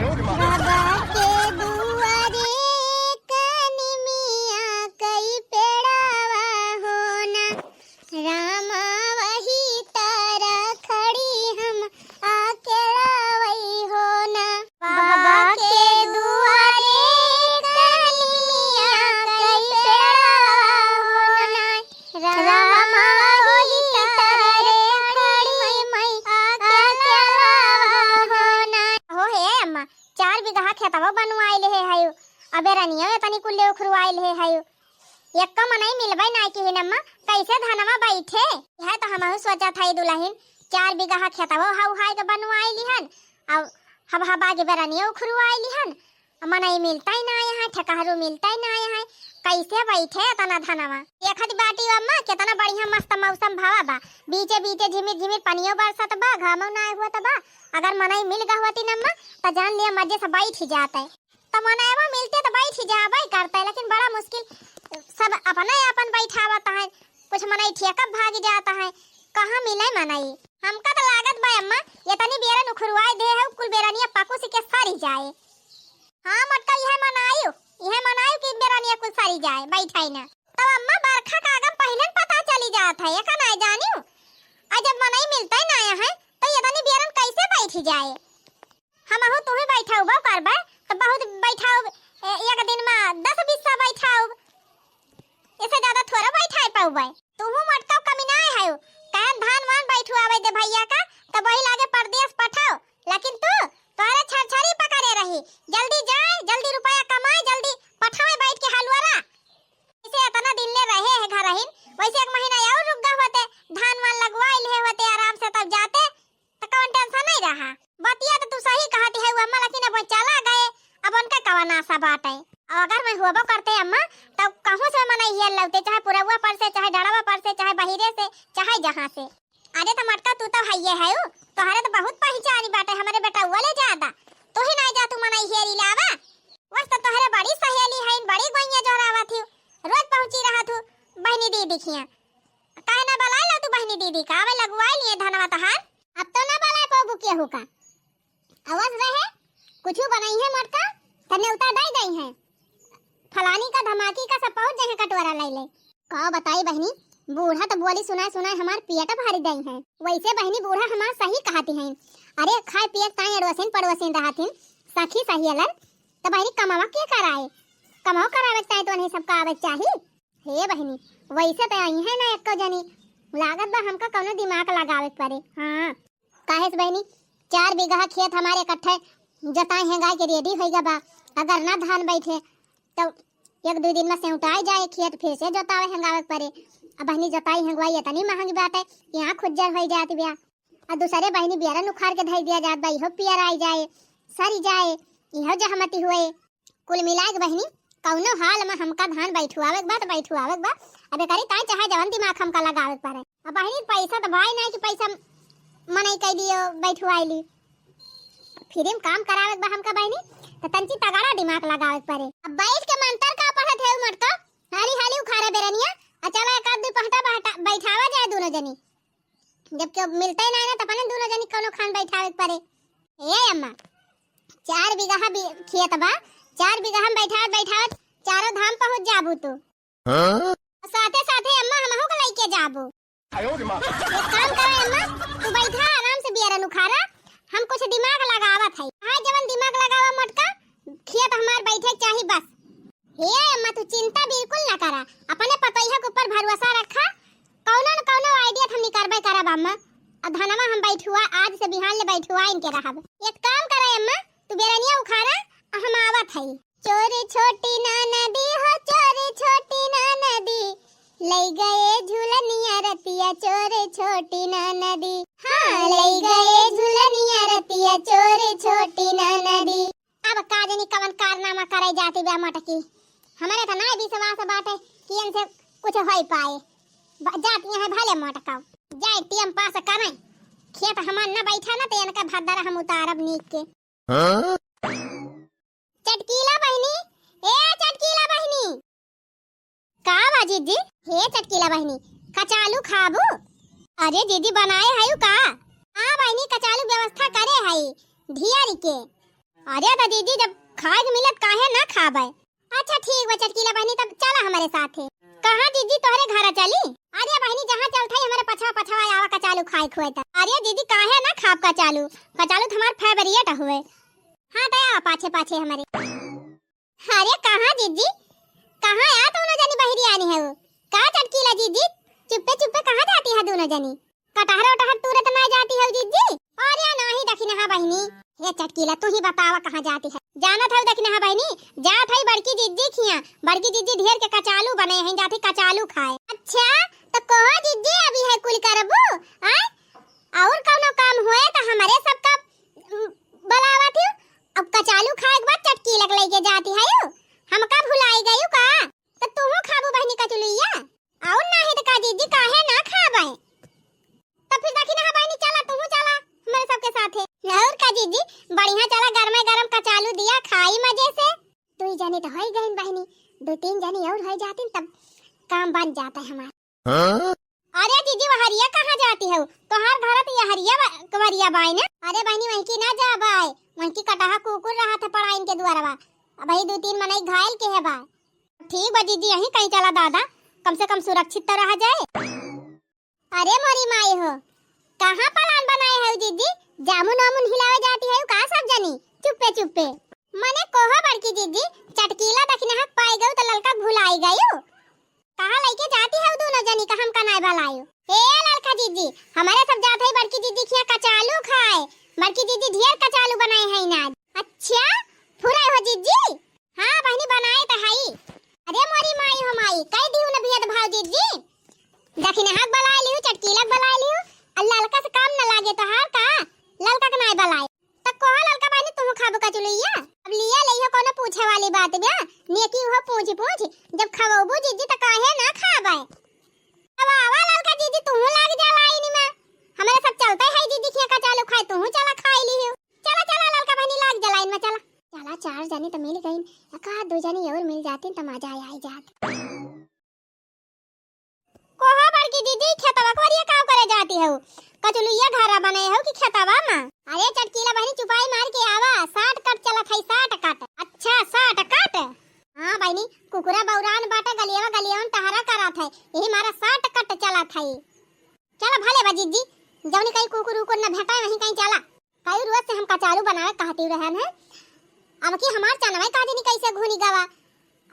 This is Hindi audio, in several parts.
बाबा के दुआरे कनिमिया कई पेड़ावा होना रामा वही तारा खड़ी हम अकेला वही होना बाबा के दुआरे कनिमिया कई पेड़ावा होना रामा वही तारा खड़ी मैं अकेला होना हो हे अम्मा 4 बीघा खेतवा बनवाइले हे हायो अबे रनिया तनी कुल्ले उखरुआइल हे हायो यक्का मनई मिलबै नाय के नम्मा कैसे धनवा बैठे है तो हमहु सोचा थाई दुल्हन 4 बीघा खेतवा हाउ हाय के बनवाइली हन अब हब हबा के बेरनिया उखरुआइली हन मनई मिलता ही ना यहाँ ठेकाहरू मिलता ही ना यहाँ कैसे बैठे तना धनवा एकत बाटी अम्मा कितना बढ़िया मस्त मौसम भावा बा बीचे बीचे झिमिर झिमिर पानियो बरसत बा घामो ना हुआ त बा अगर मनई मिल गवती नम्मा त जान लिया मजे से बैठ ही जाता है त मनईवा मिलते तो बैठ ही जाबे करता है लेकिन बड़ा मुश्किल सब अपना अपन बैठावता है कुछ मनई ठेका भाग जाता है कहां मिले मनई हमका तो लागत बा अम्मा ये तनी बेरन उखरुआई दे है कुल बेरनिया पाकू से के सारी जाए हां मटका यह मनायो कि बेरनिया कुल सारी जाए बैठाई ना तब अम्मा बरखा का आगम पहले पता चली जात है का ना जानियो आ जब मनई मिलता ही ना है तो ये तनी बेरन कैसे बैठ जाए हमहु तुम्हें बैठाऊ बा करबे तो बहुत बैठाऊ एक दिन में 10-20 सा बैठाऊ इससे ज्यादा थोड़ा बैठाई पाऊबे तुहु मटका कमी ना है कान धान मान बैठू आवे दे भैया का तो वही लागे परदेश पठाओ लेकिन तू तोरे छरछरी पकड़े रही जल्दी जाए जल्दी रुपया कमाए जल्दी पठावे बैठ के हलवारा इसे इतना दिन ले रहे हैं घर रहीन वैसे 1 महीना और रुक गए होते धान वान लगवाइल है होते आराम से तब जाते तो कौन टेंशन नहीं रहा बतिया तो तू सही कहती है अम्मा लेकिन अब चला गए अब उनका कवन आशा बात है अगर मैं हुआ करते अम्मा तब कहूं से मना हियल लगते चाहे पुरवा पर से चाहे डड़वा पर से चाहे बहिरे से चाहे जहां से अरे तो मटका तू तो हइये है तोहरे तो बहुत पहचानी बाटे हमारे बेटा वाले ज्यादा तू ही नहीं जा तू मना हियरी लावा बस तो तोहरे बड़ी सहेली है बड़ी गोइया जोरावा थी रोज पहुंची रहा तू बहनी दीदी खिया काहे ना बलाई ला तू बहनी दीदी का आवे लगवाई लिए धनवा तहार अब तो ना बलाई पाबू के होका आवाज रहे कुछ बनाई है मटका तने उतार दई है फलानी का धमाकी का सब पहुंच जाए कटोरा ले ले का बताई बहनी बूढ़ा तो बोली सुनाए हमार पियटा भारी दई है वैसे बहनी बूढ़ा हमार सही कहती है अरे खाए पिए ताई अड़वसिन पड़वसिन रहथिन सखी सहियलन त बहनी कमावा के कराए कमाओ करावे चाहे तो नहीं सबका आवे चाहिए हे बहनी वैसे तो आई है ना एको जनी लागत बा हमका कोनो दिमाग लगावे पड़े हां काहे से बहनी 4 बीघा खेत हमारे इकट्ठे जताए हैं गाय के रेडी होइगा बा अगर ना धान बैठे तो 1-2 दिन में सेउटाई जाए खेत फिर से जोतावे हंगावे पड़े अब बहनी जोताई हंगवाई इतनी महंगी बात है यहाँ खुज्जर हो जाती बिया और दूसरे बहनी बेरन उखाड़ के धई दिया जात बा इहो पियर आई जाए सरी जाए इहो जहमती हुए कुल मिलाए बहनी कौनो हाल में हमका धान बैठुआवे बा तो बैठुआवे बा अबे करी ताई चाहे जवन दिमाग हमका लगावे पड़े अब बहनी पैसा तो भाई नहीं कि पैसा मनई कह दियो बैठुआईली फिर काम करावे बा हमका बहनी तो तंची तगड़ा दिमाग लगावे पड़े अब बैठ के मंतर का पढ़त है मटका हाली हाली उखाड़ा बेरनिया चला एक आध पहटा बैठावा जाए दोनों जनी जब के मिलते ही नहीं ना तो अपन दोनों जनी कोनो खान बैठावे पड़े ए अम्मा 4 बीघा खेत बा 4 बीघा हम बैठावे चारों धाम पहुंच जाबू तू साथे साथे अम्मा हमहु के लेके जाबू एक काम करे अम्मा तू बैठा आराम से बेरन उखाड़ा हम कुछ दिमाग लगावत है हां जवन दिमाग लगावा मटका खेत हमार बैठे चाहिए बस हे अम्मा तू चिंता बिल्कुल ना करा अपने पतैया के ऊपर भरोसा रखा कौनो न कौनो आईडिया हम निकलबे करब अम्मा अब धनवा हम बैठुआ आज से बिहान ले बैठुआ इनके रहब एक काम करे अम्मा तू बेरनिया उखाड़ा हम आवत है चोरी छोटी ना नदी हो चोरी छोटी ना नदी ले गए झूलनिया रतिया चोरी छोटी ना नदी हां ले गए झूलनिया रतिया चोरी छोटी ना नदी अब काजनी कवन कारनामा करे जाती बे मटकी हमारे तो ना विश्वास बाटे कि इनसे कुछ होई पाए जाती है भले मटका जाए टीएम पास करे खेत हमार न बैठा ना तो इनका भद्दर हम उतारब नीक के चटकीला बहनी ए चटकीला बहनी का बाजी जी हे चटकीला बहनी कचालू खाबू अरे दीदी बनाए हयू का हां बहनी कचालू व्यवस्था करे हई ढियारी के अरे तो दीदी जब खाए के मिलत काहे ना खाबे। अच्छा ठीक बा चटकीला बहनी तब चला हमारे साथे। कहां दीदी तोहरे घर चली? अरे बहनी जहां चलत है हमारे पछवा पछवा आवा कचालू खाए खुएता। अरे दीदी काहे ना खाब कचालू, कचालू तो हमार फेवरेट हुए। हां दया पाछे पाछे हमारे। अरे कहां दीदी कहां आ दोनों जनी बहरी आनी है वो? का चटकीला दीदी चुप्पे चुप्पे कहां जाती है दोनों जनी? कटहर उटहर तुरंत ना जाती है दीदी? अरे नहीं दखिन हां बहनी। ये चटकीला तू ही बतावा कहां जाती है? जाना था दखिन हां बहनी जात है बड़की दीदी खिया। बड़की दीदी ढेर के कचालू बने हैं जाती कचालू खाए। अच्छा तो कहो दीदी अभी है कुल करबू आ और कोनो काम होए तो हमारे सबका बुलावा थी। अब कचालू खाए के बाद चटकीला लेके जाती है हमका भुलाई गई का? तो तुम खाबू बहनी कचुलिया और नहीं तो का दीदी काहे ना खाबे? तो फिर दखिन हां बहनी चला तुम चला हमारे सबके साथे। और का दीदी बढ़िया चला गरमे गरम कचालू दिया खाई मजे से। तू ही जाने तो होई गई बहनी, दो तीन जने और हो जाती तब काम बन जाता है हमारा। अरे दीदी वो हरिया कहां जाती है? तोहार घर तो ये हरिया कवरिया बाई ना? अरे बहनी वहीं की ना जा बाई, वहीं की कटहा कुकुर रहा था पड़ा इनके द्वारा। अब भाई दो तीन मनई घायल के है बा। ठीक बा दीदी यहीं कहीं चला दादा कम से कम सुरक्षित तो रहा जाए। अरे मोरी माई हो कहां प्लान बनाए है दीदी? जामुन वामुन हिलावे जाती है का सब जनी चुप्पे चुप्पे? मने कोहा बड़की दीदी चटकीला दखने हक पाई गयो तो ललका भुलाई गयो। कहां लेके जाती है दोनों जनी का हम कनाय बलायो? ए ललका दीदी हमारे सब जात है बड़की दीदी खिया कचालू खाए। बड़की दीदी ढेर कचालू बनाए है ना। अच्छा फुराई हो दीदी? हां बहनी बनाए तो हई। अरे मोरी माई हो माई कई दिउ न भेद भाव दीदी दखने हक बलाय लियो चटकीला बलाय लियो। अल्लाह ललका से काम न लागे तो हार का ललका के नाय बलाय त कोहा ललका बहनी तुम खाबो कचुलिया? अब लिया लइहो कोनो पूछे वाली बात बा नेकी हो पूछ पूछ जब खवबू दीदी त काहे ना खाबे? अब आवा ललका दीदी तू लाग जा लाइन में हमारे सब चलते है दीदी खिया कचालू खाए तू चला खाई लियो। चला चला ललका बहनी लाग जा लाइन में चला। चला चार जने तो मिल गई एका दो जने और मिल जाती तो मजा आई जात। कोहा बड़की दीदी खेतवा करिया काम करे जाती है कचुलिया घरा बने हो कि खेतवा में? अरे चटकीला बहनी चुपाई मार के आवा 60 कट चला थई 60 कट। अच्छा 60 कट? हां बहनी कुकुरा बौरान बाटा गलियावा गलियावन तहरा करात है यही मारा 60 कट चला थई। चला भले बा दीदी जौनी कहीं कुकुर को न भेटाए वहीं कहीं चला। कई रोज से हम कचालू बनावे कहती रहन है अब की हमार चनवे कादी नहीं कैसे घुनी गवा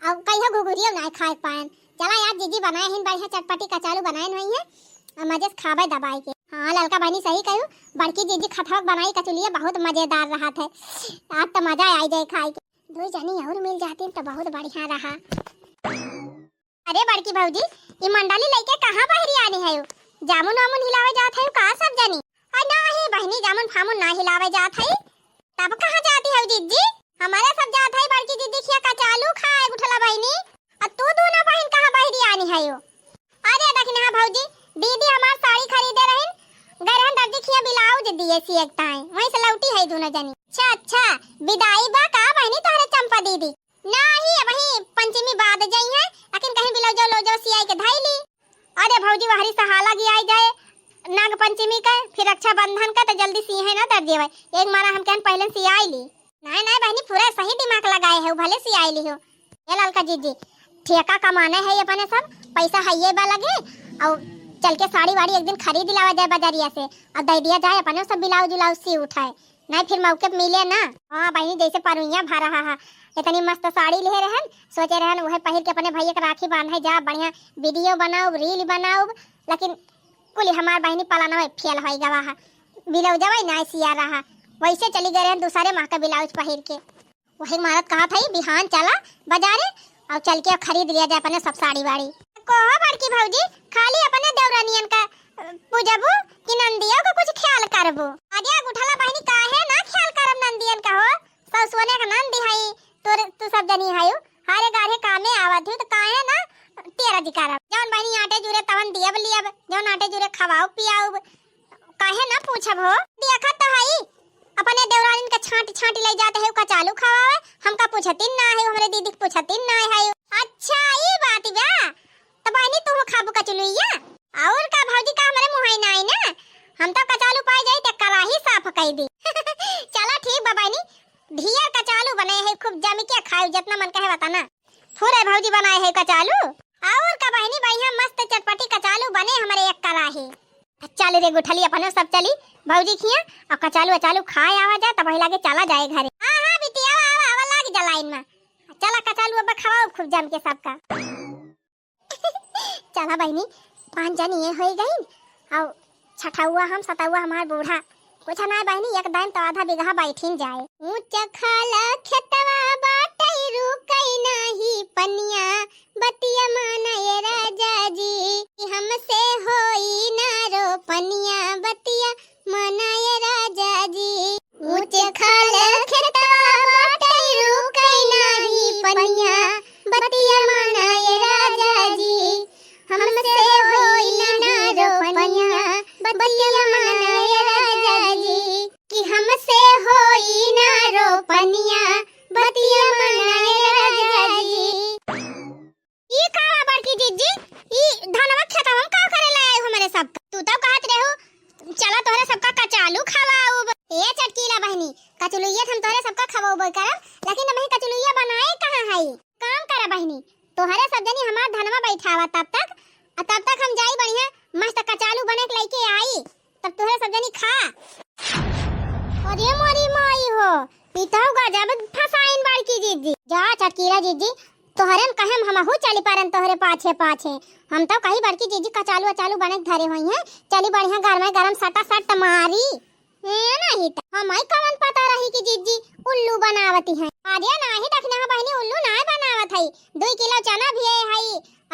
अब कहिया घुघुरियो ना खाए पाएन। चला यार दीदी बनाए हैं बढ़िया चटपटी कचालू बनाए नहीं है मजे से खावे दबाई के। हां ललका बहनी सही कहू बड़की दीदी खथवक बनाई कचुलिया बहुत मजेदार रहा था। आज तो मजा आ जाए खाए के। दो जनी और मिल जाती तो बहुत बढ़िया रहा। अरे बड़की भौजी ये मंडली लेके कहां बहरी आनी है? जामुन वामुन हिलावे जात है का सब जनी? नहीं बहनी जामुन फामुन ना हिलावे जात है तब कहां जाती है दीदी? हमारे सब जात है बड़की दीदी खिया कचालू खाए उठला बहनी और तू दोनों बहन कहां बहरी आनी है? अरे देखना हां भौजी दीदी हमार साड़ी खरीदे रहिन गरहन दर्जी खिया ब्लाउज दिए सी एक टाइम वहीं से लौटी है दोनों जनी। अच्छा विदाई बा का बहनी तोहरे चंपा दीदी? नहीं वहीं पंचमी बाद जाई है लेकिन कहीं ब्लाउज लो जो सियाई के धाईली। अरे भौजी वहरी सहाला की आई जाए नाग पंचमी का फिर रक्षाबंधन का तो जल्दी सिए ना दर्जी भाई एक मारा हम कहन पहले सियाई ली। नहीं नहीं बहनी पूरा सही दिमाग लगाए है भले सियाई ली हो। ये ललका दीदी ठेका कमाना है अपने सब पैसा है ये बा लगे और चल के साड़ी वाड़ी एक दिन खरीद लावा जाए बाजारिया से और दे दिया जाए अपने सब ब्लाउज उलाउज सी उठाए नहीं फिर मौके मिले ना। हां बहनी जैसे परुइया भा रहा है इतनी मस्त साड़ी ले रहन सोचे रहन वह पहिर के अपने भैया के राखी बांधे जा बढ़िया वीडियो बनाओ रील बनाओ लेकिन कुल हमार बहनी पलाना में फेल होई गवा है ब्लाउज वही ना सिया रहा वैसे चली गए रहन दूसरे माह का ब्लाउज पहिर के। वही मारत कहा था बिहान चला बाजारे और चल के खरीद लिया जाए अपने सब साड़ी वाड़ी। कोहा बड़की भौजी खाली अपने देवरानियन का पूजबू कि नंदियों को कुछ ख्याल करबू? अरे गुठला बहनी काहे ना ख्याल करब नंदियन का हो सब सोने का नंदी हई तू सब जनी हई हारे गारे कामे आवत हो तो काहे ना तेरा जी करब जौन बहनी आटे जुरे तवन दियब लियब जौन आटे जुरे खवाओ पियाओ काहे ना पूछब हो। देखत तो हई अपने देवरानिन का छांट छांट ले जाते है कचालू खवावे हमका पूछतिन ना है हमरे दीदी के पूछतिन ना है। अच्छा ये बात बा तो बहनी तू खाबू कचलुइया और का भौजी का हमरे मुंह ना आई ना हम तो कचालू पाई जाई त कराही साफ कई दी। चला ठीक बा बहनी ढियर कचालू बने है खूब जम के खाओ जितना मन कहे बताना। थोड़े भौजी बनाए है कचालू और का बहनी बढ़िया मस्त चटपटी कचालू बने हमारे एक करा है। चल रे गुठली अपनो सब चली भौजी खिया और कचालू अचालू खाए आवा जा तब ही लागे चला जाए घरे। हां हां बिटिया आवा आवा लाग जा लाइन में। चला कचालू अब खवाओ खूब जम के सबका। चला बहनी 5 जन ये हो गई और छठा हुआ हम सता हुआ हमार बूढ़ा कुछ ना बहनी एक दान तो आधा बीघा बैठिन जाए। ऊंच खाला खेतवा बाटै रुकै नाही पनिया बतिया मानय राजा जी हमसे होई ना रो पनिया बतिया मानय राजा जी। ऊंच खाला खेतवा बाटै रुकै नाही पनिया बतिया मानय राजा जी हमसे होई ना रो पनिया बतिया मानय राजा जी कि हमसे होई ना रो पनिया बतिया मानय राजा जी। ई कावा बड़की जीजी ई धनवा खेतवा हम का करे लाए हो मेरे सब तू तो कहत रहे हो चला तोहरे सबका कचालू खवाओ। ए चटकीला बहनी कचलुइया हम तोहरे सबका खवाओ करब लेकिन हम कचलुइया बनाए कहां है। काम करा बहनी तोहरे सब जनी हमार धनवा बैठावा तब तक हम जाई बढ़िया मस्त कचालू बने के लेके आई तब तोहरे सब जनी खा। अरे मोरी माई हो पीताऊ गजब फसाइन बड़की जीजी जा चटकीला जीजी तोहरे हम कहे हमहु चली पारन तोहरे पाछे पाछे। हम तो कही बड़की जीजी कचालू अचालू बने धरे होई हैं चली बढ़िया घर में गरम सटा सट मारी नहीं तो हमें कवन पता रही कि जीजी उल्लू बनावती हैं। अरे नहीं देखना बहनी उल्लू ना बनावत है। 2 किलो चना भी है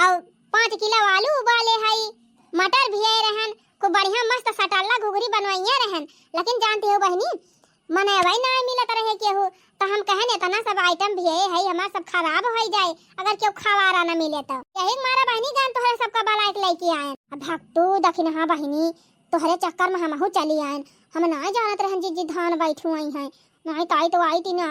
और 5 किलो आलू उबाले है मटर भी रहन को बढ़िया मस्त सटाला घुघरी बनवाइया रहन लेकिन जानती हो बहनी मने वही ना मिलत रहे केहू तो हम कहन इतना सब आइटम भी है हमार सब खराब हो जाए अगर केहू खवारा ना मिले तो यही मारा बहनी जान तोहरे सबका बला एक लेके आए। अब भक्तू दखिन हां बहनी तोहरे चक्कर में हमहु चली आए हम ना जानत रहन जी धान बैठू आई है नहीं तो आई थी ना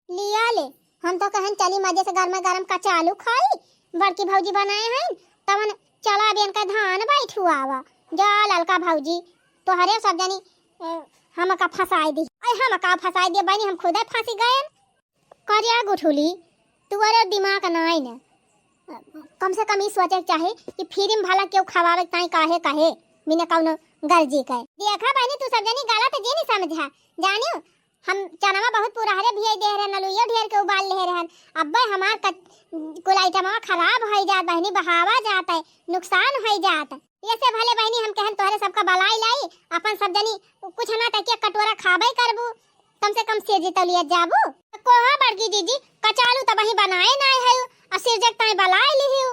लिया ले। हम तो कहन चली मजे से घर में गरम कचालू खाई बड़की भौजी बनाए हैं तवन चला बेन का धान बैठू आवा जा ललका भौजी तोहरे सब जनी हम का फसाई दी हम का फसाई दे बनी हम खुद फंसी गए। करिया गुठुली तुअरे दिमाग नाई न कम से कम ई सोचे चाहे कि फिर भला क्यों खवावे ताई काहे काहे बिना कौनो गर्जी कहे। देखा बहनी तू सब जनी गलत जी नहीं समझा जानियो हम चनावा बहुत पुरारे भी दे रहे नलुइया ढेर के उबाल ले रहन अब्बे हमार कुल आइटम खराब हो जात बहनी बहावा जाता है नुकसान हो जाता ऐसे भले बहनी हम कहन तोहरे सबका बलाई लाई अपन सब जनी कुछ ना तक कटोरा खाबे करबू कम से कम सेजी तलिया जाबू कोहा बड़की जीजी कचालू त वही बनाए ना है और सिरजक ताई बलाई लिहियो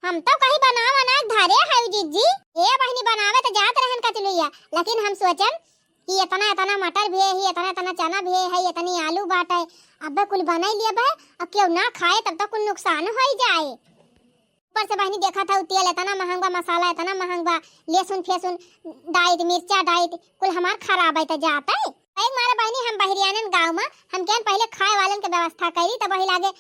हम तो कहीं बनावा ना धरे है जीजी ए बहनी बनावे तो जात रहन कचलुइया लेकिन हम सोचन कि इतना मटर भी है इतना चना भी है इतनी आलू बाट है अब कुल बनाई लिया बे अब क्यों ना खाए तब तक कुल नुकसान हो जाए। ऊपर से बहनी देखा था तेल इतना महंगा मसाला इतना महंगा लहसुन फेसुन डाइट मिर्चा डाइट कुल हमार खराब है तो जाता है। एक मारा बहनी हम बहरियानन गांव में हम केन पहले खाए वालन के व्यवस्था करी तब वही लागे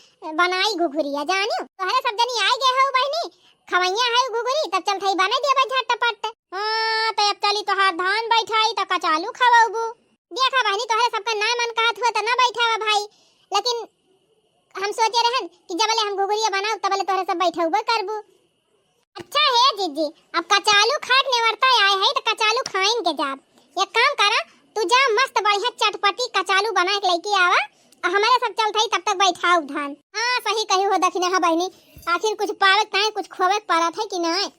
बनाई घुघुरिया जानियो तोहरे सब जनी आई गए हो बहनी खवैया है घुघुरी तब चल थई बना दिया झटपट। हां तो अब चली तोहार धान बैठाई त कचालू खवाबू देखा बहनी तोहरे सबका ना मन कहत हुआ त ना बैठावा भाई लेकिन हम सोचे रहन कि जबले हम घुघुरिया बनाऊ तबले तोहरे सब बैठौबे करबू। अच्छा है जीजी अब कचालू खाट नेवरता आए है तो कचालू खाइन के जाब एक काम करा तू जा मस्त बढ़िया चटपटी कचालू बना के लेके आवा और हमारे सब चल थई तब तक बैठाऊ धान। हां सही कही हो दखिना हां बहनी आखिर कुछ पावे ताए कुछ खोवे पड़ा था कि नहीं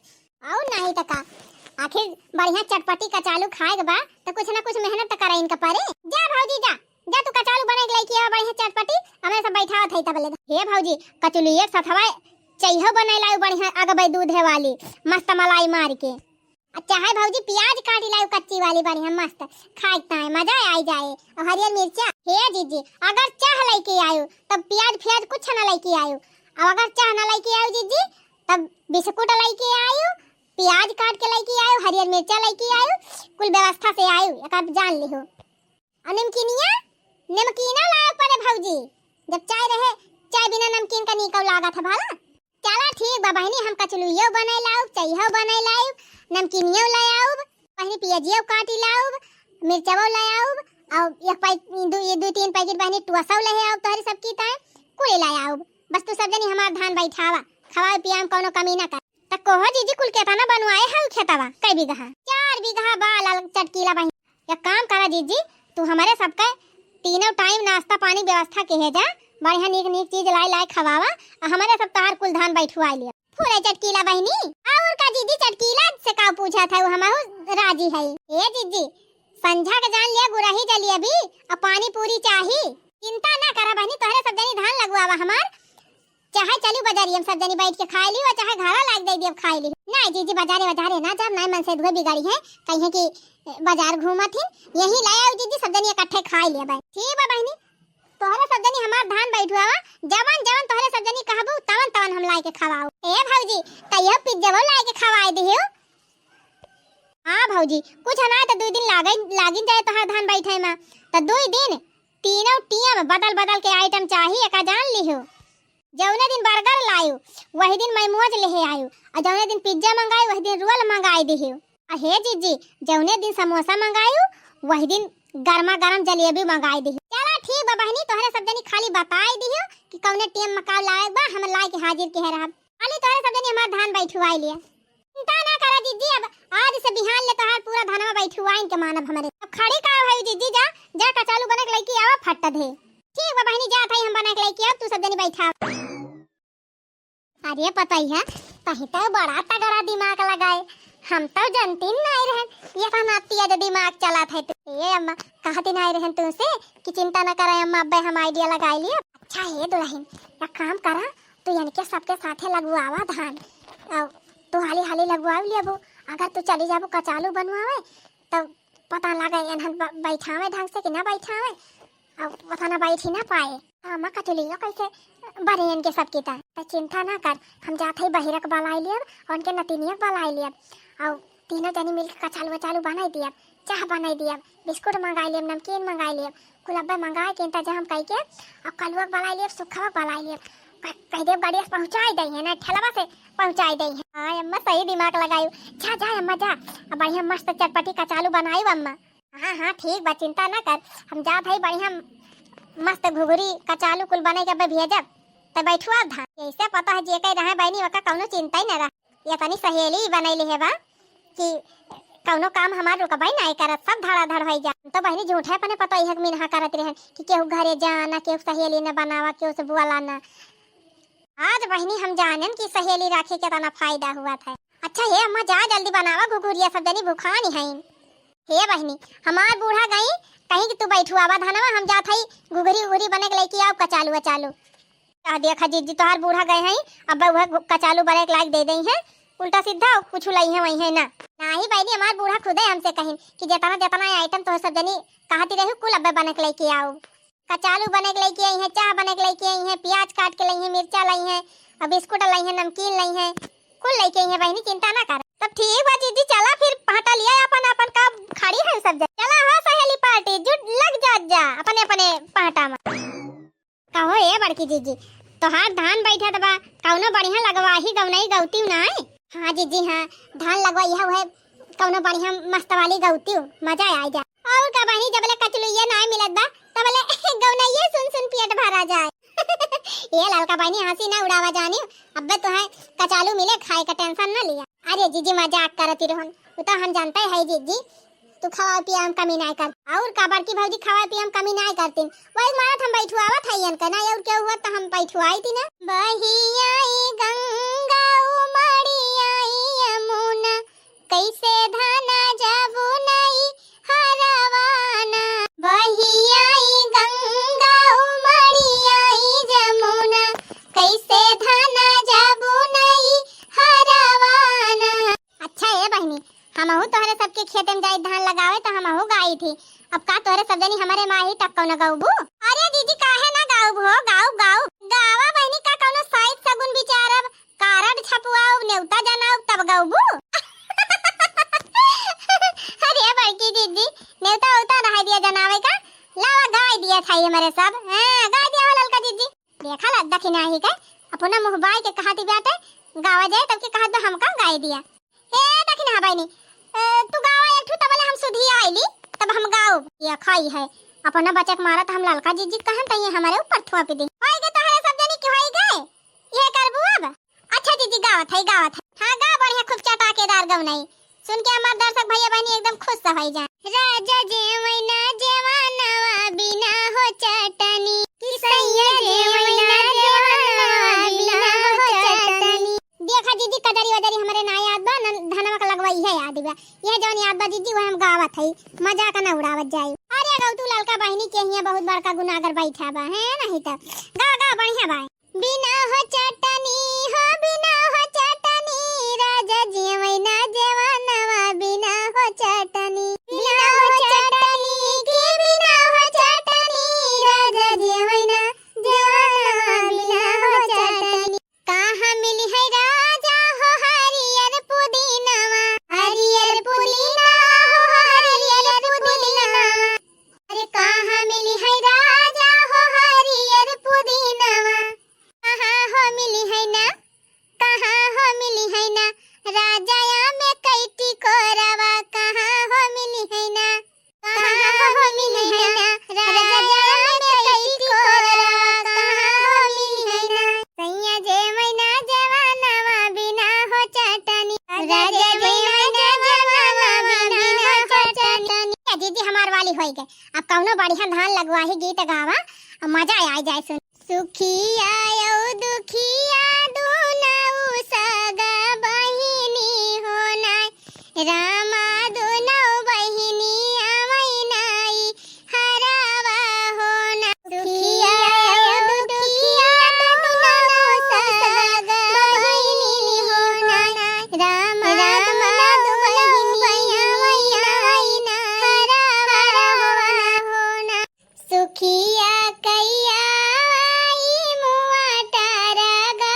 और नहीं तो का आखिर बढ़िया चटपटी कचालू खाए के बा तो कुछ ना कुछ मेहनत तो करे इनका परे। जा भौजी जा जा तू कचालू बना के लेके आ बढ़िया चटपटी हमें सब बैठावत है तबले। हे भौजी कचलू एक सथवा चाहिए बनाई लाई बढ़िया अगबे दूध है वाली मस्त मलाई मार के अच्छा है भौजी प्याज काटी लाई कच्ची वाली बढ़िया मस्त खाइता है मजा आई जाए और हरियर मिर्चा। हे जीजी अगर चाह लेके आयो तब प्याज फ्याज कुछ ना लेके आयो और अगर चाह ना लेके आयो जीजी तब बिस्कुट लेके आयो प्याज काट के लेके आयो हरियर मिर्चा लेके आयो कुल व्यवस्था से आयो एक आप जान लिहो। और नमकीना लाओ पड़े भौजी जब चाय रहे चाय बिना नमकीन का निकल लागा था भाला। चला ठीक बा बहनी हम कचलुइयो बनाई लाऊ चाहिए बनाई लाऊ नमकीनियो लाऊ बहनी पियाजियो काटी लाऊ मिर्चावो लाऊ और एक पैकेट ये दो तीन पैकेट बहनी टुसौ लहे और तोहरे सबकी ताए कुले लाया आओ बस तू सब जनी हमार धान बैठावा खवा पियाम कोनो कमी ना कर त कोहो जीजी कुल केता ना बनवाए है खेतवा कई बीघा 4 बीघा बाल चटकीला बहनी एक काम करा जीजी तू हमारे सबका तीनों टाइम नाश्ता पानी व्यवस्था के है जा बढ़िया नीक चीज लाई खवावा और हमारे सब तार कुल धान बैठवा लिया पूरे चटकीला बहनी और का जीजी चटकीला से का पूछा था वो हमारो राजी है ए जीजी संझा के जान लिया गुराही जली अभी अब पानी पूरी चाही चिंता ना करा बहनी तोहरे सब जनी धान लगवावा हमार चाहे चलू बाजारी हम सब जनी बैठ के खाई ली और चाहे घरा लाग दे दी अब खाई ली नहीं जीजी बाजारे ना जब नहीं मन से धोए बिगाड़ी है कहीं की बाजार घूमत ही यही लाया जीजी सब जनी इकट्ठे खाई लिया भाई ठीक है बहनी तोहरे सब जनी हमार धान बैठवावा जवन तोहरे सब जनी कहबू तवन हम लाई के खवाओ ए भौजी कहियो पिज्जा लाए के खवाए दियो हां भौजी कुछ ना तो 2 दिन लागिन जाए तोहर धान बैठे में तो 2 दिन तीनों टिया में बदल के आइटम चाहिए का जान लिहो जौने दिन बर्गर लायो वही दिन मोमोज लेहे आयो और जौने दिन पिज्जा मंगाई वही दिन रोल मंगाई दियो हे जीजी जौने दिन समोसा मंगायो वही दिन गर्मा गरम जलेबी मंगाई दियो चला ठीक बा बहनी तोहरे सब जनी खाली बताई दियो कि कौने टीम मकाव लाए बा हम लाई के हाजिर के रहब खाली तोहरे सब जनी हमार धान बैठवाई लिया चिंता ना करा जीजी अब आज से बिहान ले तोहार पूरा धानवा बैठवाइन के मानब हमरे अब खड़ी का है जीजी जा कचालू बने के लईकी आवा फट दे ठीक बा बहनी जा थाई हम बने के लईकी अब तू सब जनी बैठा अरे पता ही है कहीं तो बड़ा तगड़ा दिमाग लगाए हम तो जानती नहीं रहन ये कहना तिया जो दिमाग चला था तो ये अम्मा कहती नहीं रहन तुमसे कि चिंता न करे अम्मा अब्बे हम आइडिया लगाई लिए अच्छा है दुल्हन या काम करा तो यानी के सबके साथे लगवावा धान और तू हाली लगवा लिया वो अगर तू चली जाबो कचालू बनवावे तो पता लगे एनहन बैठावे ढंग से कि ना बैठावे और पता ना बैठी ना पाए अम्मा कटलियो कैसे बने इनके सबकी तो चिंता ना कर हम जाते ही बहिरक बलाई लिया और उनके नतीनियक बलाई लिया और तीनों जनी मिलकर कचालू बनाई दिया चाह बनाई दिया बिस्कुट मंगाई लिया नमकीन मंगाई लिया गुलाबा मंगाए के इंतजाम कई के और कलुआ बलाई लिया सुखा बलाई लिया कह दे गाड़ी से पहुंचाई दई है ना ठेलवा से पहुंचाई दई है हां अम्मा सही दिमाग लगाई जा अम्मा जा अब बढ़िया मस्त चटपटी कचालू बनाई अम्मा हां ठीक बा चिंता ना कर हम जा भाई बढ़िया मस्त घुघरी कचालू कुल बने के भेजब त बैठवा धान ऐसे पता है जे कह रहे बहनी वका कौनो चिंता ही ना रह ये तनी सहेली बनैले है बा कि कौनो काम हमार रुकबाई नहीं करत सब धड़ाधड़ होई जा तो बहनी झूठे पने पता ही हक मिनहा करत रहन कि केहू घरे जाना केहू सहेली ने बनावा केहू से बुआला ना आज बहनी हम जानन कि सहेली राखे के तना फायदा हुआ था अच्छा हे अम्मा जा जल्दी बनावा घुघुरिया सब जनी भूखा नहीं है हे बहनी हमार बूढ़ा गई कहीं कि तू बैठुआवा धानवा हम जात हई घुघरी बने के लेके आओ कचालू आ देखा जीजी तोहार बूढ़ा गए हैं अब वह कचालू बने के लायक दे दई है उल्टा सीधा कुछ लाई है वही है ना नहीं बहनी हमार बूढ़ा खुद ही हमसे कहीं कि जितना आइटम तो सब जनी कहती रही कुल अब्बे बने के लेके आओ कचालू बने के लेके आई है चाह बने के लेके आई है प्याज काट के लाई है मिर्चा लाई है और बिस्कुट लाई है नमकीन लाई है कुल लेके आई है बहनी चिंता ना कर तब ठीक बा जीजी चला फिर पहटा लिया अपन का खड़ी है सब चला हो सहेली पार्टी जुट लग जा अपने पहटा में कहो ए बड़की जीजी तोहार धान बैठा दबा कौनो बढ़िया लगवाही गौनई गौती ना हां जीजी हां धान लगवाई है कौनो बढ़िया मस्त वाली गौती मजा आ जा और का बहनी जबले कचलुइया ना मिलत बा तबले गौनई सुन पेट भरा जाए ये ललका बहनी हंसी ना उड़ावा जानी अब्बे तो है कचालू मिले खाए का टेंशन ना लिया अरे जीजी मजाक करती रहन वो तो हम जानते है जीजी तू खवा पिया हम कमी नहीं कर और का बड़की भौजी खवा पिया हम कमी नहीं करती वही मारत हम बैठुआवा थईन का ना और क्या हुआ तो हम बैठुआई थी ना बहियाई गंगा उमड़ियाई यमुना कैसे धाना जाबू नहीं हरवाना बहियाई गंगा उमड़ियाई यमुना कैसे धाना जाबू नहीं हरवाना अच्छा है बहनी हमहू तोहरे सबके खेत में जाई धान लगावे तो हमहू गाई थी अब का तोहरे सब जनी हमारे माही तक कौन गाऊबू अरे दीदी काहे ना गाऊब हो गावा बहनी का कौनो साइड सगुन विचारब कार्ड छपवाओ नेवता जनाओ तब गाऊबू अरे बड़की दीदी नेवता उता रह दिया जनावे का लावा गाय दिया था हमारे सब हां गाय दिया हो ललका दीदी देखा ला दखिना ही का अपना मुंह बाई के कहती बाटे गावा जाए तब के कहत हमका गाय दिया ए दखिना बहनी तू गावा एक ठू तबले हम सुधी आईली तब हम गाओ ये खाई है अपना बचक मारत हम ललका जीजी कहन तई हमारे ऊपर थुआ पे दे होई गे तहरे सब जनी की होई गए ये करबू अब अच्छा जीजी गावत है हां गा बढ़िया खूब चटाकेदार गौनाई सुन के हमार दर्शक भैया बहनी एकदम खुश से होई जाए राजा जेवैना जवानवा बिना हो चटनी किसैया जेवैना जवानवा बिना हो चटनी देखा जीजी कदरी वदरी हमारे ना याद बा धनवा का लगवाई है याद बा ये जौन याद बा जीजी वो हम गावत है मजाक ना उड़ावत जाए अरे गौ तू ललका बहनी के हिया बहुत बड़का गुनागर बैठा बा है नहीं त गा गा बढ़िया बा बिना हो चटनी राजा जेवैना जवानवा बिना हो चटनी के बिना हो चटनी राजा जेवैना जवानवा बिना हो चटनी कहाँ मिली है राजा हो हरियर पुदीनवा हरियर पुदीना हो हरियर पुदीना अरे कहाँ मिली है राजा हो हरियर पुदीनवा कहाँ हो मिली है ना राजा या में कैटी कोरवा कहाँ हो मिली है ना कहाँ हो मिली है ना राजा या में कैटी कोरवा कहाँ हो मिली है ना सैया जेवैना जवानवा बिना हो चटनी राजा जेवैना जवानवा बिना हो चटनी दीदी हमार वाली होई गए अब कौनो बढ़िया धान लगवा ही गीत गावा मजा आ जाए सुन सुखिया यो दुखिया दुनाऊ सगा बहिनी होना रामा दुनौ बहिनी आवैनाई हरावा होना सुखिया यो दुखिया दुनाऊ सगा बहिनी होना रामा दुनौ बहिनी आवैनाई हरावा होना सुखिया कैया मुआ तारा गा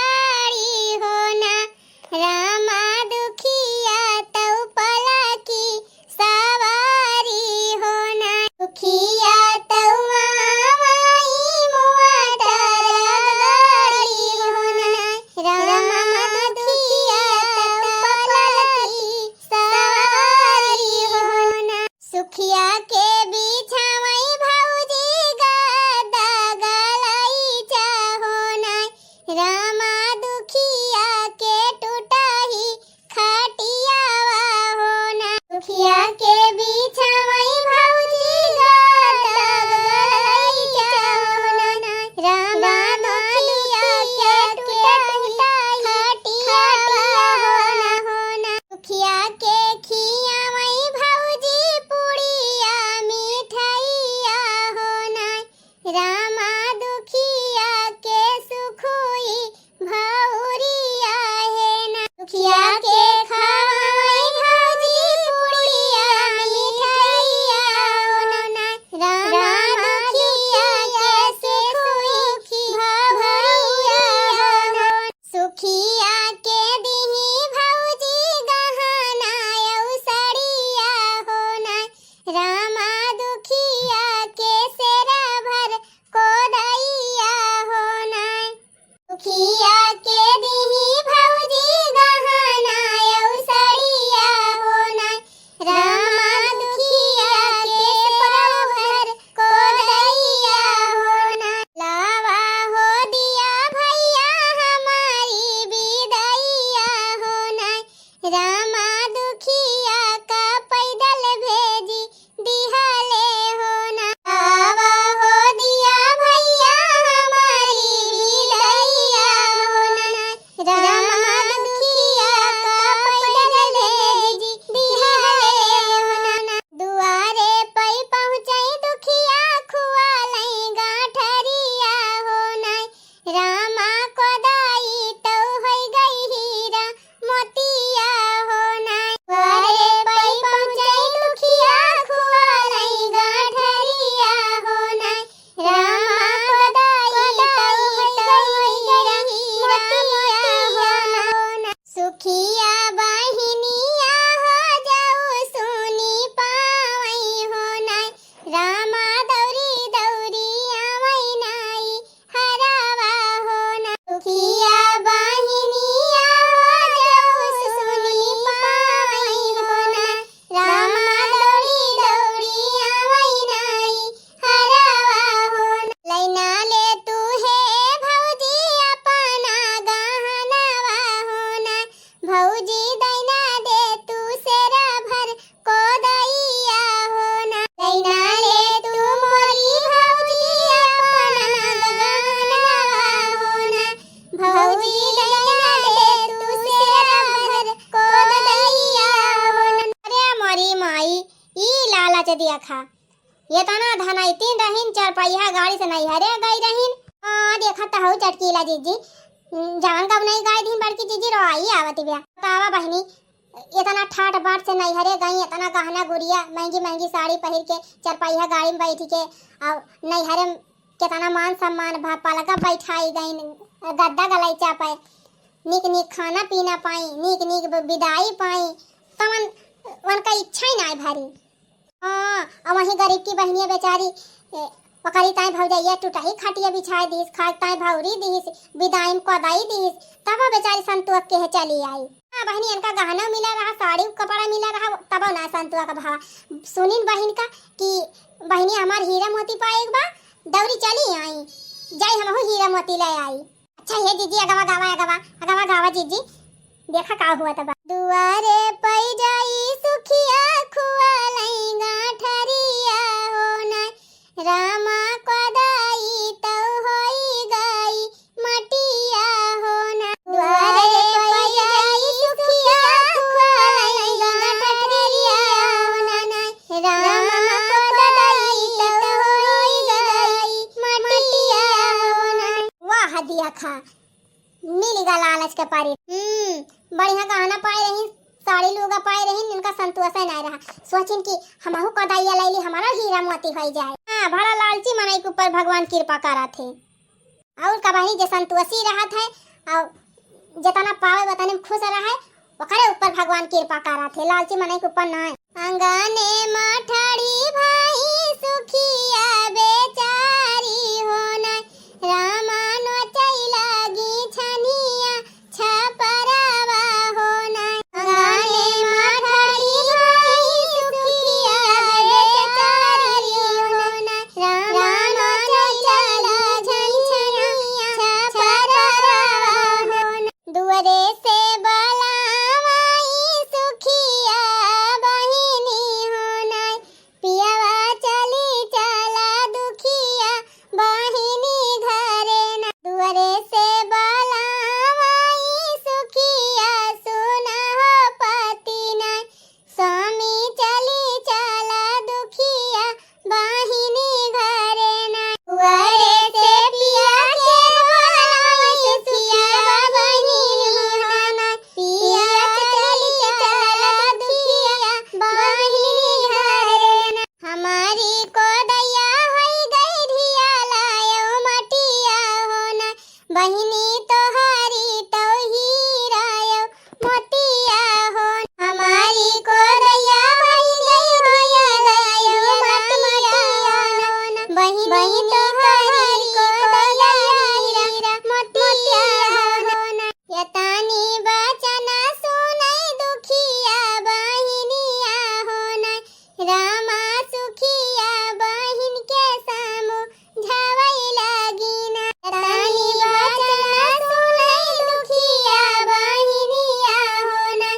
देखा ये तना धनाइतीन रहीन चार पहिया गाड़ी से नहीं हरे गई रहीन। देखा तो हूँ चटकीला जीजी जान कब नहीं गई थी बड़की जीजी रोई आवत बिया। तावा बहनी इतना ठाट बाट से नहीं हरे गई, इतना गहना गुड़िया महंगी महंगी साड़ी पहन के चार पहिया गाड़ी में बैठी के और नहीं हरे कितना मान सम्मान भा पलका बैठाई गई, गद्दा गलैचा पाए, निक निक खाना पीना पाई, निक निक विदाई पाई, तमन उनका इच्छा ही नहीं भरी। और वही गरीब की बहनिया बेचारी पकड़ी ताई भौजैया टूटाही खटिया बिछाई दीस, खाए ताई भौरी दीस, विदाई में कदाई दीस, तब बेचारी संतोष के चली आई। बहनी इनका गहना मिला रहा, साड़ी कपड़ा मिला रहा, तब ना संतुआ का भाव सुनिन बहन का कि बहनी हमार हीरा मोती पाए एक बार दौरी चली आई जाई हम हीरा मोती ले आई। अच्छा ये जीजी अगवा गावा अगवा अगवा गावा जीजी देखा का हुआ तब दुआरे पई जाई सुखिया खुआ लई गाठरिया होना रामा कदाई तो होई गई मटिया होना। दुआरे पई जाई सुखिया खुआ लई गाठरिया होना रामा कदाई तो होई गई मटिया होना। वाह दिया खा मिल गा लालच के पारी। बढ़िया गहना पाए रही, साड़ी लुगा पाए रही, इनका संतोष नहीं रहा, सोचिन कि हमहु कदाइया लैली हमारा हीरा मोती हो जाए। बड़ा लालची मनई के ऊपर भगवान कृपा करा थे और कबाही जे संतोषी रहा थे और जितना पावे बताने में खुश रहा है ओकरे ऊपर भगवान कृपा करा थे, लालची मनई के ऊपर नहीं। अंगने मठाड़ी भाई सुखिया बेचारी होना रामा नोचई लागी छनिया छपरावा होना। अंगने मठाड़ी भाई सुखिया बेचारी होना रामा नोचई लागी छनिया छपरावा होना। दुआरे से बलावाई सुखिया बहिनी होना पियावा चली चला दुखिया बहिनी घरे ना। दुआरे से बलावाई सुखिया सुना हो पति ना स्वामी चली चला दुखिया बहिनी घरे ना। दुआरे से पिया के बलावाई सुखिया बहिनी होना पिया चली चला दुखिया बहिनी घरे ना। हमारी को दैया होई गई धिया लायो मटिया होना बहिनी तोहारी तो हीरायो मोतिया होना। हमारी को दैया होई गई धिया लायो मटिया होना बहिनी तोहारी को दैया हीरा मोतिया होना। यतानी बचना सुनई दुखिया बहिनिया होना रामा सुखिया बहिन के सामो झावई लागिना। यतानी बचना सुनई दुखिया बहिनिया होना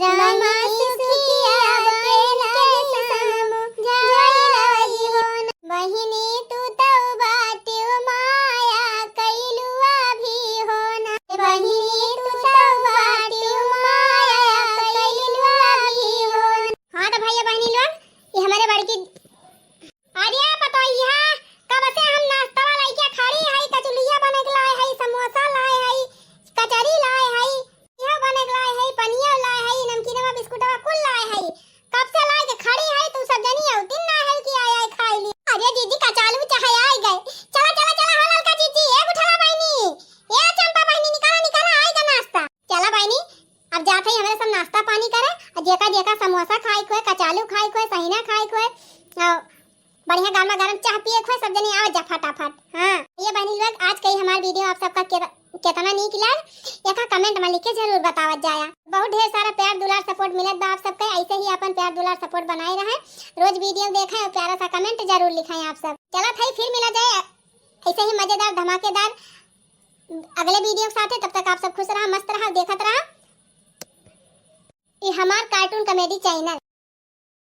रामा सुखिया बहिन के सामो झावई लागी होना। बहिनी तू तो बाटी माया कैलुआ भी होना बहिनी तू तो बाटी माया कैलुआ भी होना। हाँ तो भैया बहनी लोग ये हमारे बड़की अरे बताइए कब से हम नाश्ता वाला क्या खड़ी है, कचौलिया बने के लाए है, समोसा लाए है, कचौरी लाए है, यह बने के लाए है, पनिया लाए है, नमकीनवा बिस्कुटवा कुल लाए है, कब से लाए के खड़ी है तू सब जनी हो दिन ना है कि आए खाई ली। अरे दीदी कचालू चाहे आए गए चला चला चला हलाल का जीजी ए उठला बहनी ए चंपा बहनी निकाला निकाला आएगा नाश्ता। चला बहनी अब जाते ही हमारे सब नाश्ता पानी करे और जेका जेका समोसा खाई खोए, कचालू खाई खोए, सहीना खाई खोए और बढ़िया गर्मा गर्म चाय पिए खोए, सब जने आओ जा फटाफट। हाँ ये बहनी लोग आज कई हमारा वीडियो आप सबका कितना नीक लग एक कमेंट में लिख के जरूर बतावत जाया। बहुत ढेर सारा प्यार दुलार सपोर्ट मिलत बा आप सबके, ऐसे ही अपन प्यार दुलार सपोर्ट बनाए रहे, रोज वीडियो देखें और प्यारा सा कमेंट जरूर लिखें आप सब। चला भाई फिर मिला जाए ऐसे ही मजेदार धमाकेदार अगले वीडियो के साथ। तब तक आप सब खुश रहा, मस्त रहा, देखत रहा ये हमार कार्टून कॉमेडी चैनल।